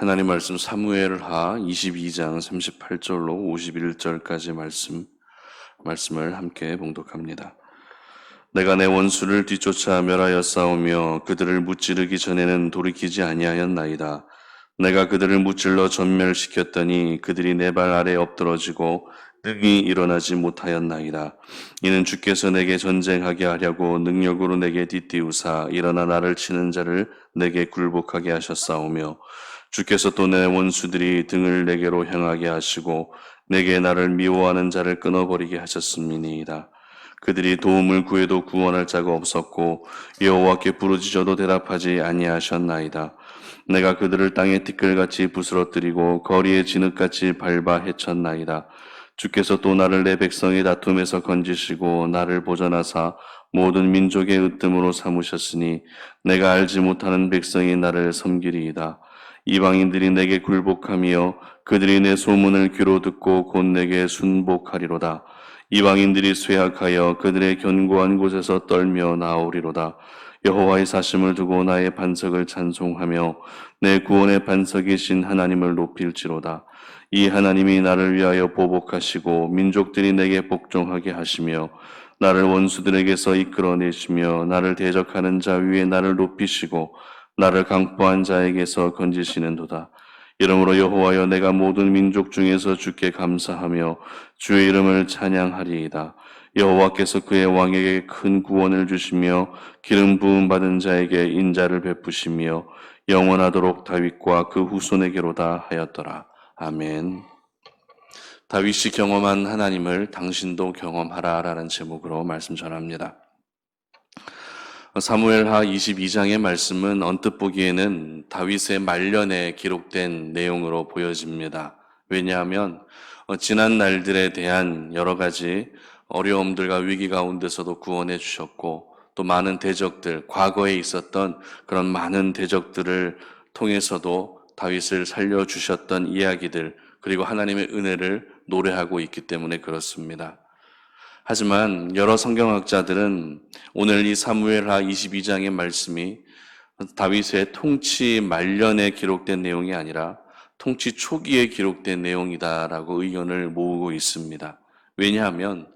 하나님 말씀 사무엘하 22장 38절로 51절까지 말씀을 함께 봉독합니다. 내가 내 원수를 뒤쫓아 멸하여 싸우며 그들을 무찌르기 전에는 돌이키지 아니하였나이다. 내가 그들을 무찔러 전멸시켰더니 그들이 내 발 아래 엎드러지고 능히 일어나지 못하였나이다. 이는 주께서 내게 전쟁하게 하려고 능력으로 내게 뒷띠우사 일어나 나를 치는 자를 내게 굴복하게 하셨사오며 주께서 또 내 원수들이 등을 내게로 향하게 하시고 내게 나를 미워하는 자를 끊어버리게 하셨음이니이다. 그들이 도움을 구해도 구원할 자가 없었고 여호와께 부르짖어도 대답하지 아니하셨나이다. 내가 그들을 땅에 티끌같이 부스러뜨리고 거리에 진흙같이 밟아 헤쳤나이다. 주께서 또 나를 내 백성의 다툼에서 건지시고 나를 보전하사 모든 민족의 으뜸으로 삼으셨으니 내가 알지 못하는 백성이 나를 섬기리이다. 이방인들이 내게 굴복하며 그들이 내 소문을 귀로 듣고 곧 내게 순복하리로다. 이방인들이 쇠약하여 그들의 견고한 곳에서 떨며 나오리로다. 여호와의 사심을 두고 나의 반석을 찬송하며 내 구원의 반석이신 하나님을 높일지로다. 이 하나님이 나를 위하여 보복하시고 민족들이 내게 복종하게 하시며 나를 원수들에게서 이끌어내시며 나를 대적하는 자 위에 나를 높이시고 나를 강포한 자에게서 건지시는도다. 이러므로 여호와여 내가 모든 민족 중에서 주께 감사하며 주의 이름을 찬양하리이다. 여호와께서 그의 왕에게 큰 구원을 주시며 기름 부음 받은 자에게 인자를 베푸시며 영원하도록 다윗과 그 후손에게로다 하였더라. 아멘. 다윗이 경험한 하나님을 당신도 경험하라라는 제목으로 말씀 전합니다. 사무엘하 22장의 말씀은 언뜻 보기에는 다윗의 말년에 기록된 내용으로 보여집니다. 왜냐하면 지난 날들에 대한 여러 가지 어려움들과 위기 가운데서도 구원해 주셨고 또 많은 대적들, 과거에 있었던 그런 많은 대적들을 통해서도 다윗을 살려주셨던 이야기들, 그리고 하나님의 은혜를 노래하고 있기 때문에 그렇습니다. 하지만 여러 성경학자들은 오늘 이 사무엘하 22장의 말씀이 다윗의 통치 말년에 기록된 내용이 아니라 통치 초기에 기록된 내용이다라고 의견을 모으고 있습니다. 왜냐하면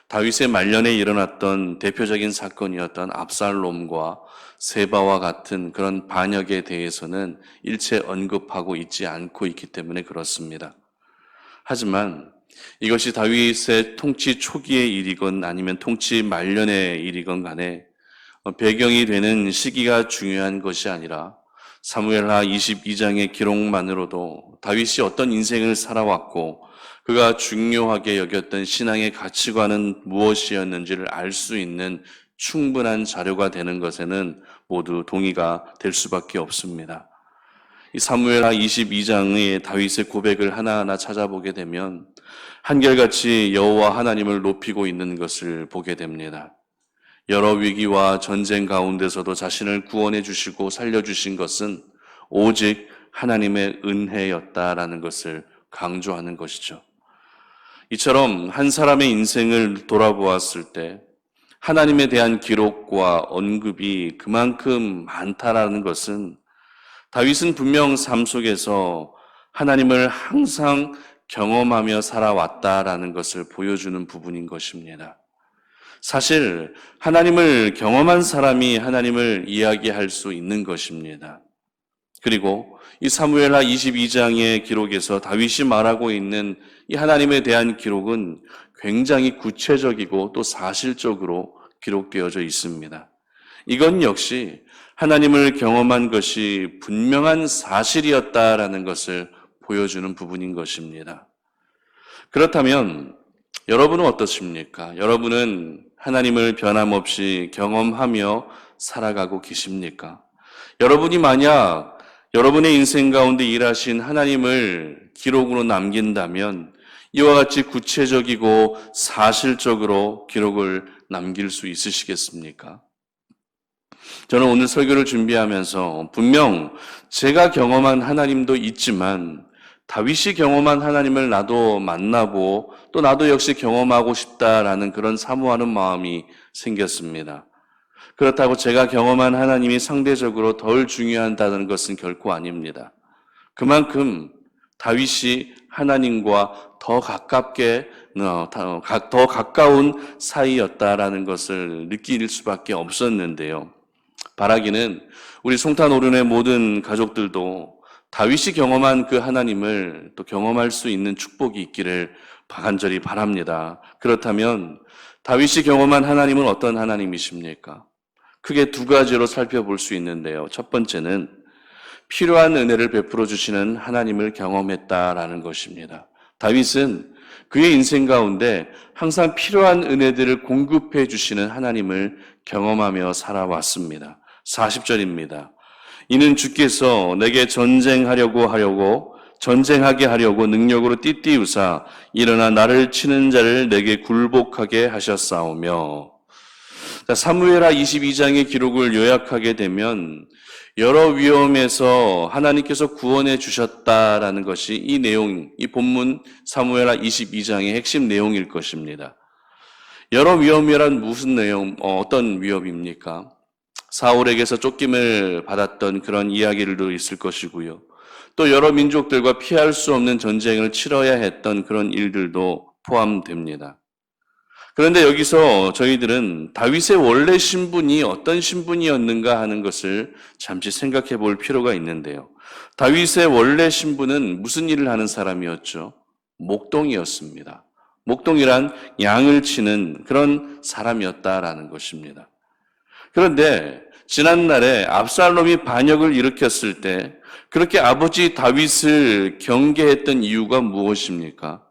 다윗의 말년에 일어났던 대표적인 사건이었던 압살롬과 세바와 같은 그런 반역에 대해서는 일체 언급하고 있지 않고 있기 때문에 그렇습니다. 하지만 이것이 다윗의 통치 초기의 일이건 아니면 통치 말년의 일이건 간에 배경이 되는 시기가 중요한 것이 아니라 사무엘하 22장의 기록만으로도 다윗이 어떤 인생을 살아왔고 그가 중요하게 여겼던 신앙의 가치관은 무엇이었는지를 알 수 있는 충분한 자료가 되는 것에는 모두 동의가 될 수밖에 없습니다. 이 사무엘하 22장의 다윗의 고백을 하나하나 찾아보게 되면 한결같이 여호와 하나님을 높이고 있는 것을 보게 됩니다. 여러 위기와 전쟁 가운데서도 자신을 구원해 주시고 살려주신 것은 오직 하나님의 은혜였다라는 것을 강조하는 것이죠. 이처럼 한 사람의 인생을 돌아보았을 때 하나님에 대한 기록과 언급이 그만큼 많다라는 것은 다윗은 분명 삶 속에서 하나님을 항상 경험하며 살아왔다라는 것을 보여주는 부분인 것입니다. 사실 하나님을 경험한 사람이 하나님을 이야기할 수 있는 것입니다. 그리고 이 사무엘하 22장의 기록에서 다윗이 말하고 있는 이 하나님에 대한 기록은 굉장히 구체적이고 또 사실적으로 기록되어져 있습니다. 이건 역시 하나님을 경험한 것이 분명한 사실이었다라는 것을 보여주는 부분인 것입니다. 그렇다면 여러분은 어떻습니까? 여러분은 하나님을 변함없이 경험하며 살아가고 계십니까? 여러분이 만약 여러분의 인생 가운데 일하신 하나님을 기록으로 남긴다면 이와 같이 구체적이고 사실적으로 기록을 남길 수 있으시겠습니까? 저는 오늘 설교를 준비하면서 분명 제가 경험한 하나님도 있지만 다윗이 경험한 하나님을 나도 만나고 또 나도 역시 경험하고 싶다라는 그런 사모하는 마음이 생겼습니다. 그렇다고 제가 경험한 하나님이 상대적으로 덜 중요하다는 것은 결코 아닙니다. 그만큼 다윗이 하나님과 더 가까운 사이였다라는 것을 느낄 수밖에 없었는데요. 바라기는 우리 송탄오른의 모든 가족들도 다윗이 경험한 그 하나님을 또 경험할 수 있는 축복이 있기를 간절히 바랍니다. 그렇다면 다윗이 경험한 하나님은 어떤 하나님이십니까? 크게 두 가지로 살펴볼 수 있는데요. 첫 번째는 필요한 은혜를 베풀어 주시는 하나님을 경험했다라는 것입니다. 다윗은 그의 인생 가운데 항상 필요한 은혜들을 공급해 주시는 하나님을 경험하며 살아왔습니다. 40절입니다. 이는 주께서 내게 전쟁하게 하려고 능력으로 띠띠우사 일어나 나를 치는 자를 내게 굴복하게 하셨사오며. 사무엘하 22장의 기록을 요약하게 되면 여러 위험에서 하나님께서 구원해 주셨다라는 것이 이 본문 사무엘하 22장의 핵심 내용일 것입니다. 여러 위험이란 무슨 내용, 어떤 위험입니까? 사울에게서 쫓김을 받았던 그런 이야기들도 있을 것이고요. 또 여러 민족들과 피할 수 없는 전쟁을 치러야 했던 그런 일들도 포함됩니다. 그런데 여기서 저희들은 다윗의 원래 신분이 어떤 신분이었는가 하는 것을 잠시 생각해 볼 필요가 있는데요. 다윗의 원래 신분은 무슨 일을 하는 사람이었죠? 목동이었습니다. 목동이란 양을 치는 그런 사람이었다라는 것입니다. 그런데 지난날에 압살롬이 반역을 일으켰을 때 그렇게 아버지 다윗을 경계했던 이유가 무엇입니까?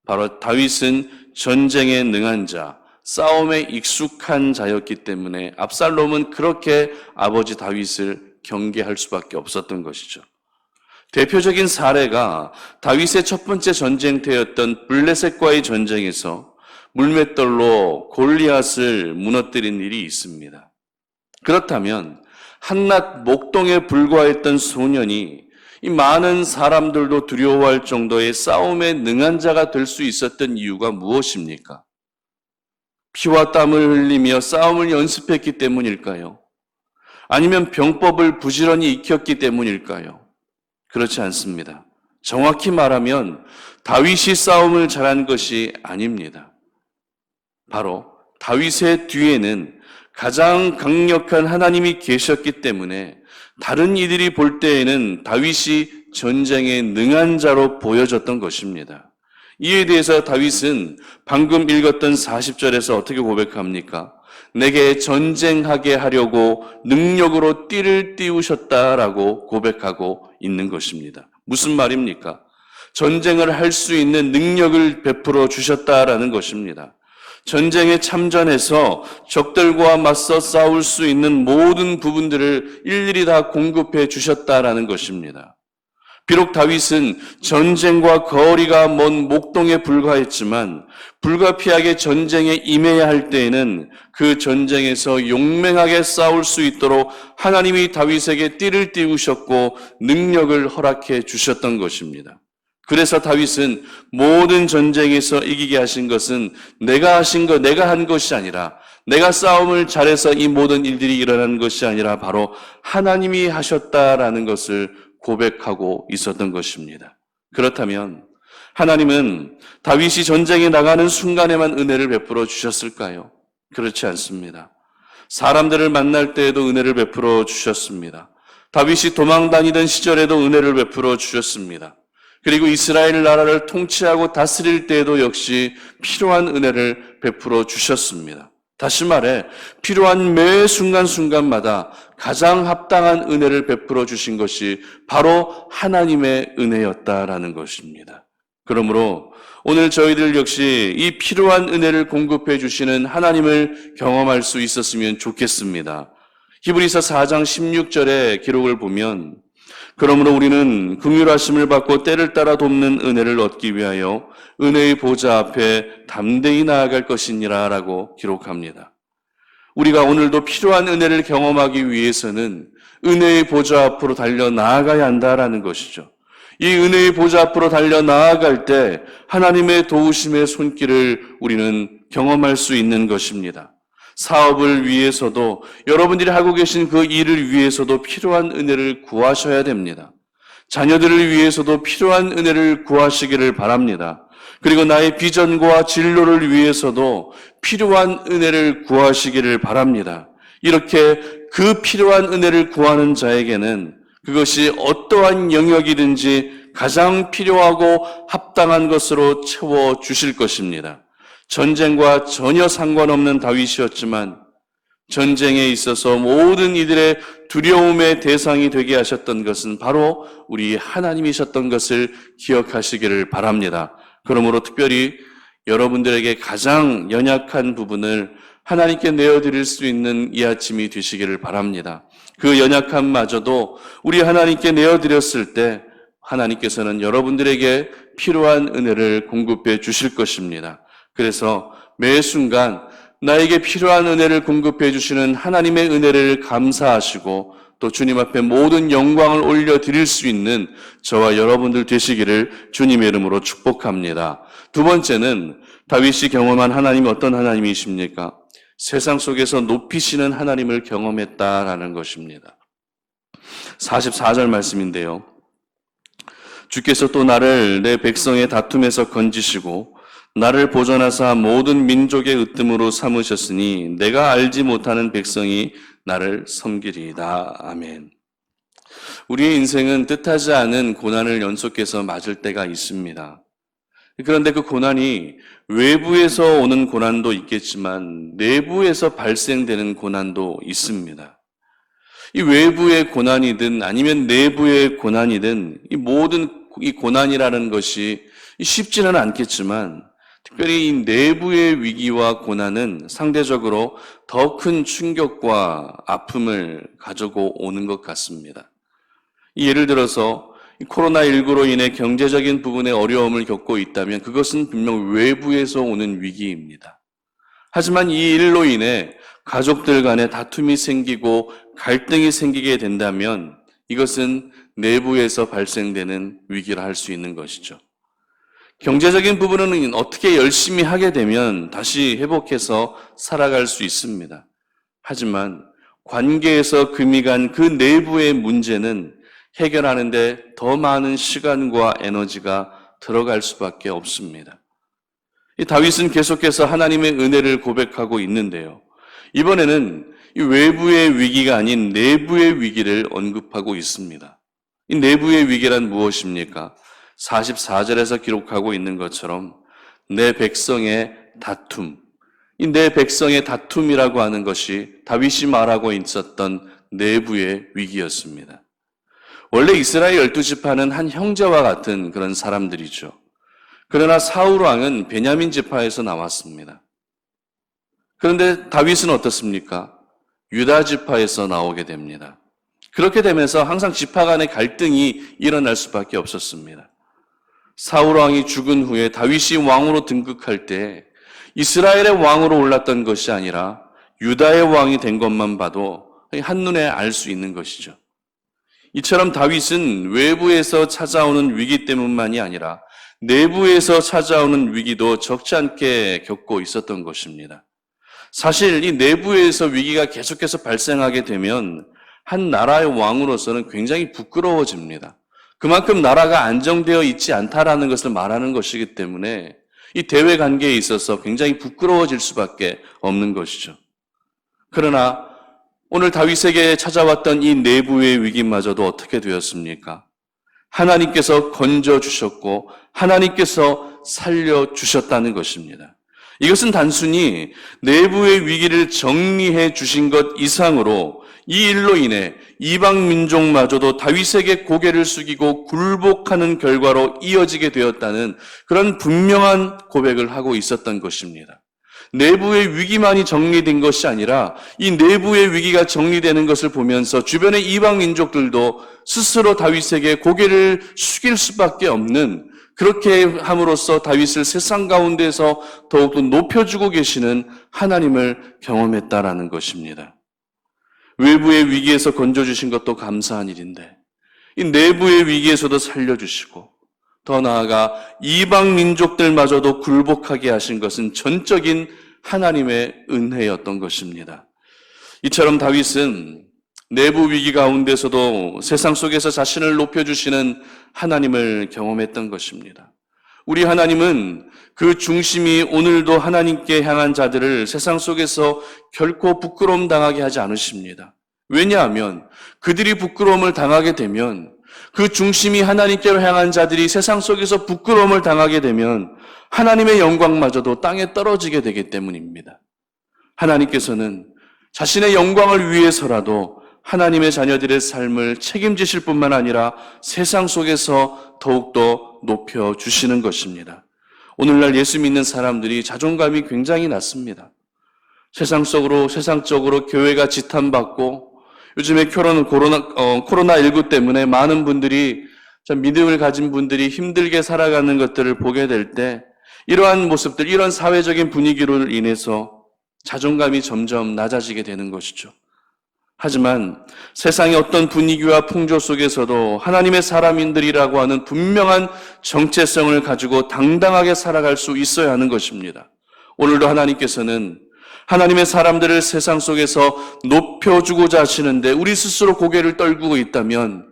바로 다윗은 전쟁에 능한 자, 싸움에 익숙한 자였기 때문에 압살롬은 그렇게 아버지 다윗을 경계할 수밖에 없었던 것이죠. 대표적인 사례가 다윗의 첫 번째 전쟁터였던 블레셋과의 전쟁에서 물맷돌로 골리앗을 무너뜨린 일이 있습니다. 그렇다면 한낱 목동에 불과했던 소년이 이 많은 사람들도 두려워할 정도의 싸움에 능한 자가 될 수 있었던 이유가 무엇입니까? 피와 땀을 흘리며 싸움을 연습했기 때문일까요? 아니면 병법을 부지런히 익혔기 때문일까요? 그렇지 않습니다. 정확히 말하면 다윗이 싸움을 잘한 것이 아닙니다. 바로 다윗의 뒤에는 가장 강력한 하나님이 계셨기 때문에 다른 이들이 볼 때에는 다윗이 전쟁에 능한 자로 보여졌던 것입니다. 이에 대해서 다윗은 방금 읽었던 40절에서 어떻게 고백합니까? 내게 전쟁하게 하려고 능력으로 띠를 띄우셨다라고 고백하고 있는 것입니다. 무슨 말입니까? 전쟁을 할 수 있는 능력을 베풀어 주셨다라는 것입니다. 전쟁에 참전해서 적들과 맞서 싸울 수 있는 모든 부분들을 일일이 다 공급해 주셨다라는 것입니다. 비록 다윗은 전쟁과 거리가 먼 목동에 불과했지만 불가피하게 전쟁에 임해야 할 때에는 그 전쟁에서 용맹하게 싸울 수 있도록 하나님이 다윗에게 띠를 띄우셨고 능력을 허락해 주셨던 것입니다. 그래서 다윗은 모든 전쟁에서 이기게 하신 것은 내가 한 것이 아니라, 내가 싸움을 잘해서 이 모든 일들이 일어난 것이 아니라 바로 하나님이 하셨다라는 것을 고백하고 있었던 것입니다. 그렇다면 하나님은 다윗이 전쟁에 나가는 순간에만 은혜를 베풀어 주셨을까요? 그렇지 않습니다. 사람들을 만날 때에도 은혜를 베풀어 주셨습니다. 다윗이 도망 다니던 시절에도 은혜를 베풀어 주셨습니다. 그리고 이스라엘 나라를 통치하고 다스릴 때에도 역시 필요한 은혜를 베풀어 주셨습니다. 다시 말해 필요한 매 순간순간마다 가장 합당한 은혜를 베풀어 주신 것이 바로 하나님의 은혜였다라는 것입니다. 그러므로 오늘 저희들 역시 이 필요한 은혜를 공급해 주시는 하나님을 경험할 수 있었으면 좋겠습니다. 히브리서 4장 16절의 기록을 보면 그러므로 우리는 긍휼하심을 받고 때를 따라 돕는 은혜를 얻기 위하여 은혜의 보좌 앞에 담대히 나아갈 것이니라 라고 기록합니다. 우리가 오늘도 필요한 은혜를 경험하기 위해서는 은혜의 보좌 앞으로 달려 나아가야 한다라는 것이죠. 이 은혜의 보좌 앞으로 달려 나아갈 때 하나님의 도우심의 손길을 우리는 경험할 수 있는 것입니다. 사업을 위해서도 여러분들이 하고 계신 그 일을 위해서도 필요한 은혜를 구하셔야 됩니다. 자녀들을 위해서도 필요한 은혜를 구하시기를 바랍니다. 그리고 나의 비전과 진로를 위해서도 필요한 은혜를 구하시기를 바랍니다. 이렇게 그 필요한 은혜를 구하는 자에게는 그것이 어떠한 영역이든지 가장 필요하고 합당한 것으로 채워주실 것입니다. 전쟁과 전혀 상관없는 다윗이었지만 전쟁에 있어서 모든 이들의 두려움의 대상이 되게 하셨던 것은 바로 우리 하나님이셨던 것을 기억하시기를 바랍니다. 그러므로 특별히 여러분들에게 가장 연약한 부분을 하나님께 내어드릴 수 있는 이 아침이 되시기를 바랍니다. 그 연약함마저도 우리 하나님께 내어드렸을 때 하나님께서는 여러분들에게 필요한 은혜를 공급해 주실 것입니다. 그래서 매 순간 나에게 필요한 은혜를 공급해 주시는 하나님의 은혜를 감사하시고 또 주님 앞에 모든 영광을 올려드릴 수 있는 저와 여러분들 되시기를 주님의 이름으로 축복합니다. 두 번째는 다윗이 경험한 하나님이 어떤 하나님이십니까? 세상 속에서 높이시는 하나님을 경험했다라는 것입니다. 44절 말씀인데요. 주께서 또 나를 내 백성의 다툼에서 건지시고 나를 보존하사 모든 민족의 으뜸으로 삼으셨으니 내가 알지 못하는 백성이 나를 섬기리이다. 아멘. 우리의 인생은 뜻하지 않은 고난을 연속해서 맞을 때가 있습니다. 그런데 그 고난이 외부에서 오는 고난도 있겠지만 내부에서 발생되는 고난도 있습니다. 이 외부의 고난이든 아니면 내부의 고난이든 이 모든 이 고난이라는 것이 쉽지는 않겠지만 특별히 이 내부의 위기와 고난은 상대적으로 더 큰 충격과 아픔을 가지고 오는 것 같습니다. 예를 들어서 코로나19로 인해 경제적인 부분에 어려움을 겪고 있다면 그것은 분명 외부에서 오는 위기입니다. 하지만 이 일로 인해 가족들 간에 다툼이 생기고 갈등이 생기게 된다면 이것은 내부에서 발생되는 위기라 할 수 있는 것이죠. 경제적인 부분은 어떻게 열심히 하게 되면 다시 회복해서 살아갈 수 있습니다. 하지만 관계에서 금이 간 그 내부의 문제는 해결하는데 더 많은 시간과 에너지가 들어갈 수밖에 없습니다. 이 다윗은 계속해서 하나님의 은혜를 고백하고 있는데요. 이번에는 이 외부의 위기가 아닌 내부의 위기를 언급하고 있습니다. 이 내부의 위기란 무엇입니까? 44절에서 기록하고 있는 것처럼 내 백성의 다툼, 이 내 백성의 다툼이라고 하는 것이 다윗이 말하고 있었던 내부의 위기였습니다. 원래 이스라엘 12지파는 한 형제와 같은 그런 사람들이죠. 그러나 사울 왕은 베냐민 지파에서 나왔습니다. 그런데 다윗은 어떻습니까? 유다 지파에서 나오게 됩니다. 그렇게 되면서 항상 지파 간의 갈등이 일어날 수밖에 없었습니다. 사울 왕이 죽은 후에 다윗이 왕으로 등극할 때 이스라엘의 왕으로 올랐던 것이 아니라 유다의 왕이 된 것만 봐도 한눈에 알 수 있는 것이죠. 이처럼 다윗은 외부에서 찾아오는 위기 때문만이 아니라 내부에서 찾아오는 위기도 적지 않게 겪고 있었던 것입니다. 사실 이 내부에서 위기가 계속해서 발생하게 되면 한 나라의 왕으로서는 굉장히 부끄러워집니다. 그만큼 나라가 안정되어 있지 않다라는 것을 말하는 것이기 때문에 이 대외 관계에 있어서 굉장히 부끄러워질 수밖에 없는 것이죠. 그러나 오늘 다윗에게 찾아왔던 이 내부의 위기마저도 어떻게 되었습니까? 하나님께서 건져주셨고 하나님께서 살려주셨다는 것입니다. 이것은 단순히 내부의 위기를 정리해 주신 것 이상으로 이 일로 인해 이방 민족마저도 다윗에게 고개를 숙이고 굴복하는 결과로 이어지게 되었다는 그런 분명한 고백을 하고 있었던 것입니다. 내부의 위기만이 정리된 것이 아니라 이 내부의 위기가 정리되는 것을 보면서 주변의 이방 민족들도 스스로 다윗에게 고개를 숙일 수밖에 없는, 그렇게 함으로써 다윗을 세상 가운데서 더욱더 높여주고 계시는 하나님을 경험했다라는 것입니다. 외부의 위기에서 건져주신 것도 감사한 일인데 이 내부의 위기에서도 살려주시고 더 나아가 이방 민족들마저도 굴복하게 하신 것은 전적인 하나님의 은혜였던 것입니다. 이처럼 다윗은 내부 위기 가운데서도 세상 속에서 자신을 높여주시는 하나님을 경험했던 것입니다. 우리 하나님은 그 중심이 오늘도 하나님께 향한 자들을 세상 속에서 결코 부끄러움 당하게 하지 않으십니다. 왜냐하면 그들이 부끄러움을 당하게 되면, 그 중심이 하나님께로 향한 자들이 세상 속에서 부끄러움을 당하게 되면 하나님의 영광마저도 땅에 떨어지게 되기 때문입니다. 하나님께서는 자신의 영광을 위해서라도 하나님의 자녀들의 삶을 책임지실 뿐만 아니라 세상 속에서 더욱더 높여주시는 것입니다. 오늘날 예수 믿는 사람들이 자존감이 굉장히 낮습니다. 세상적으로 교회가 지탄받고, 요즘에 코로나19 때문에 많은 분들이, 믿음을 가진 분들이 힘들게 살아가는 것들을 보게 될 때, 이러한 모습들, 이런 사회적인 분위기로 인해서 자존감이 점점 낮아지게 되는 것이죠. 하지만 세상의 어떤 분위기와 풍조 속에서도 하나님의 사람인들이라고 하는 분명한 정체성을 가지고 당당하게 살아갈 수 있어야 하는 것입니다. 오늘도 하나님께서는 하나님의 사람들을 세상 속에서 높여주고자 하시는데 우리 스스로 고개를 떨구고 있다면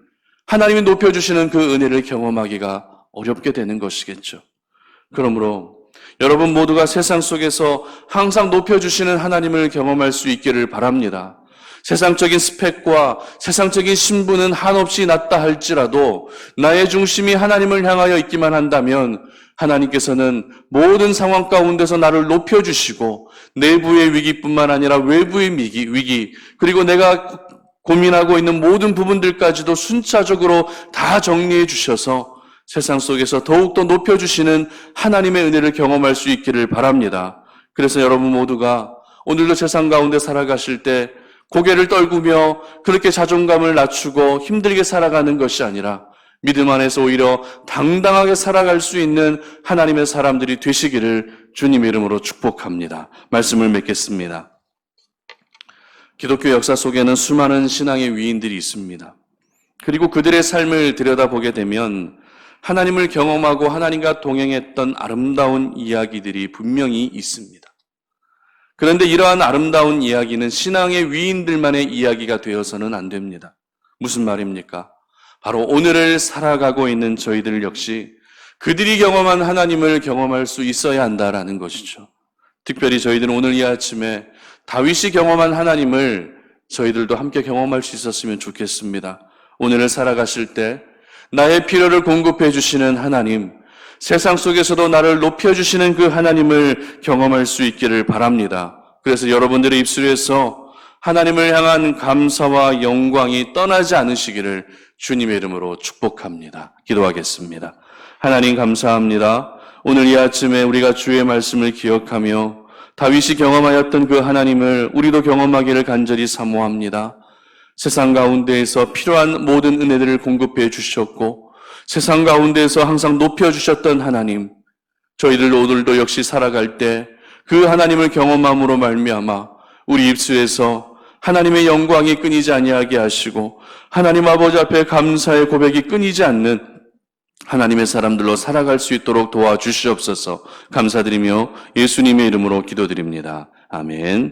하나님이 높여주시는 그 은혜를 경험하기가 어렵게 되는 것이겠죠. 그러므로 여러분 모두가 세상 속에서 항상 높여주시는 하나님을 경험할 수 있기를 바랍니다. 세상적인 스펙과 세상적인 신분은 한없이 낮다 할지라도 나의 중심이 하나님을 향하여 있기만 한다면 하나님께서는 모든 상황 가운데서 나를 높여주시고 내부의 위기뿐만 아니라 외부의 위기 그리고 내가 고민하고 있는 모든 부분들까지도 순차적으로 다 정리해 주셔서 세상 속에서 더욱더 높여주시는 하나님의 은혜를 경험할 수 있기를 바랍니다. 그래서 여러분 모두가 오늘도 세상 가운데 살아가실 때 고개를 떨구며 그렇게 자존감을 낮추고 힘들게 살아가는 것이 아니라 믿음 안에서 오히려 당당하게 살아갈 수 있는 하나님의 사람들이 되시기를 주님의 이름으로 축복합니다. 말씀을 맺겠습니다. 기독교 역사 속에는 수많은 신앙의 위인들이 있습니다. 그리고 그들의 삶을 들여다보게 되면 하나님을 경험하고 하나님과 동행했던 아름다운 이야기들이 분명히 있습니다. 그런데 이러한 아름다운 이야기는 신앙의 위인들만의 이야기가 되어서는 안 됩니다. 무슨 말입니까? 바로 오늘을 살아가고 있는 저희들 역시 그들이 경험한 하나님을 경험할 수 있어야 한다라는 것이죠. 특별히 저희들은 오늘 이 아침에 다윗이 경험한 하나님을 저희들도 함께 경험할 수 있었으면 좋겠습니다. 오늘을 살아가실 때 나의 필요를 공급해 주시는 하나님, 세상 속에서도 나를 높여주시는 그 하나님을 경험할 수 있기를 바랍니다. 그래서 여러분들의 입술에서 하나님을 향한 감사와 영광이 떠나지 않으시기를 주님의 이름으로 축복합니다. 기도하겠습니다. 하나님 감사합니다. 오늘 이 아침에 우리가 주의 말씀을 기억하며 다윗이 경험하였던 그 하나님을 우리도 경험하기를 간절히 사모합니다. 세상 가운데에서 필요한 모든 은혜들을 공급해 주셨고 세상 가운데에서 항상 높여주셨던 하나님, 저희들 오늘도 역시 살아갈 때 그 하나님을 경험함으로 말미암아 우리 입술에서 하나님의 영광이 끊이지 아니하게 하시고 하나님 아버지 앞에 감사의 고백이 끊이지 않는 하나님의 사람들로 살아갈 수 있도록 도와주시옵소서. 감사드리며 예수님의 이름으로 기도드립니다. 아멘.